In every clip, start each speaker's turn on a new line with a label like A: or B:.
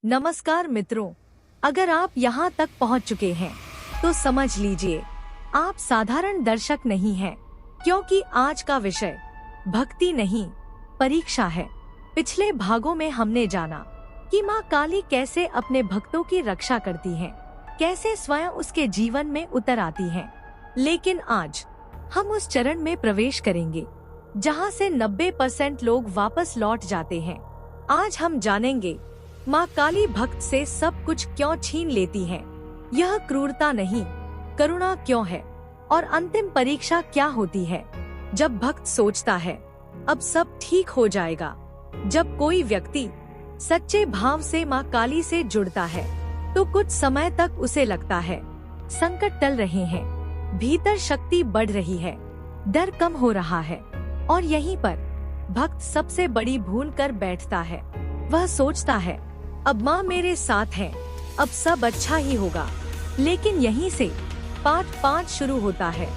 A: नमस्कार मित्रों, अगर आप यहाँ तक पहुँच चुके हैं तो समझ लीजिए आप साधारण दर्शक नहीं हैं, क्योंकि आज का विषय भक्ति नहीं परीक्षा है। पिछले भागों में हमने जाना कि माँ काली कैसे अपने भक्तों की रक्षा करती हैं, कैसे स्वयं उसके जीवन में उतर आती हैं। लेकिन आज हम उस चरण में प्रवेश करेंगे जहाँ से 90% लोग वापस लौट जाते हैं। आज हम जानेंगे माँ काली भक्त से सब कुछ क्यों छीन लेती हैं। यह क्रूरता नहीं, करुणा क्यों है, और अंतिम परीक्षा क्या होती है जब भक्त सोचता है अब सब ठीक हो जाएगा। जब कोई व्यक्ति सच्चे भाव से माँ काली से जुड़ता है तो कुछ समय तक उसे लगता है संकट टल रहे हैं, भीतर शक्ति बढ़ रही है, डर कम हो रहा है। और यहीं पर भक्त सबसे बड़ी भूल कर बैठता है। वह सोचता है अब माँ मेरे साथ है, अब सब अच्छा ही होगा। लेकिन यहीं से पाठ 5 शुरू होता है।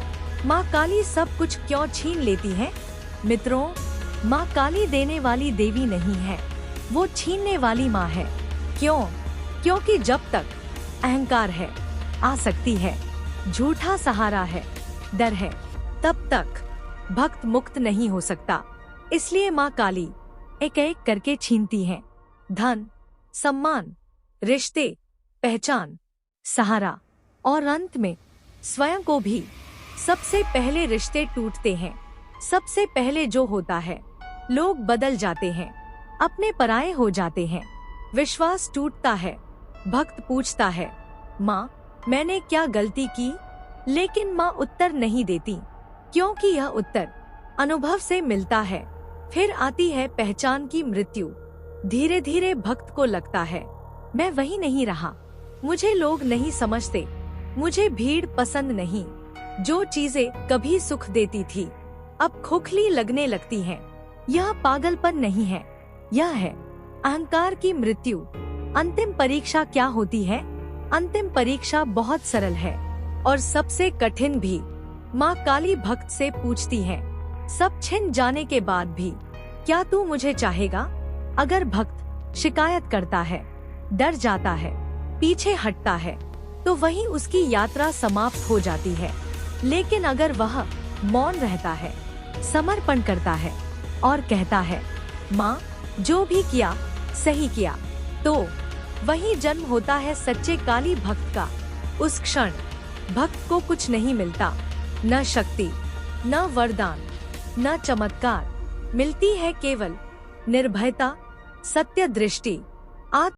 A: माँ काली सब कुछ क्यों छीन लेती है। मित्रों, माँ काली देने वाली देवी नहीं है, वो छीनने वाली माँ है। क्यों? क्योंकि जब तक अहंकार है, आसक्ति है, झूठा सहारा है, डर है, तब तक भक्त मुक्त नहीं हो सकता। इसलिए माँ काली एक एक करके छीनती है धन, सम्मान, रिश्ते, पहचान, सहारा और अंत में स्वयं को भी। सबसे पहले रिश्ते टूटते हैं। सबसे पहले जो होता है, लोग बदल जाते हैं, अपने पराये हो जाते हैं, विश्वास टूटता है। भक्त पूछता है माँ मैंने क्या गलती की। लेकिन माँ उत्तर नहीं देती, क्योंकि यह उत्तर अनुभव से मिलता है। फिर आती है पहचान की मृत्यु। धीरे धीरे भक्त को लगता है मैं वही नहीं रहा, मुझे लोग नहीं समझते, मुझे भीड़ पसंद नहीं। जो चीजें कभी सुख देती थी अब खोखली लगने लगती हैं। यह पागलपन नहीं है, यह है अहंकार की मृत्यु। अंतिम परीक्षा क्या होती है? अंतिम परीक्षा बहुत सरल है और सबसे कठिन भी। माँ काली भक्त से पूछती है सब छिन जाने के बाद भी क्या तू मुझे चाहेगा। अगर भक्त शिकायत करता है, डर जाता है, पीछे हटता है, तो वहीं उसकी यात्रा समाप्त हो जाती है। लेकिन अगर वह मौन रहता है, समर्पण करता है और कहता है माँ जो भी किया सही किया, तो वही जन्म होता है सच्चे काली भक्त का। उस क्षण भक्त को कुछ नहीं मिलता, न शक्ति, न वरदान, न चमत्कार। मिलती है केवल निर्भयता, सत्य दृष्टि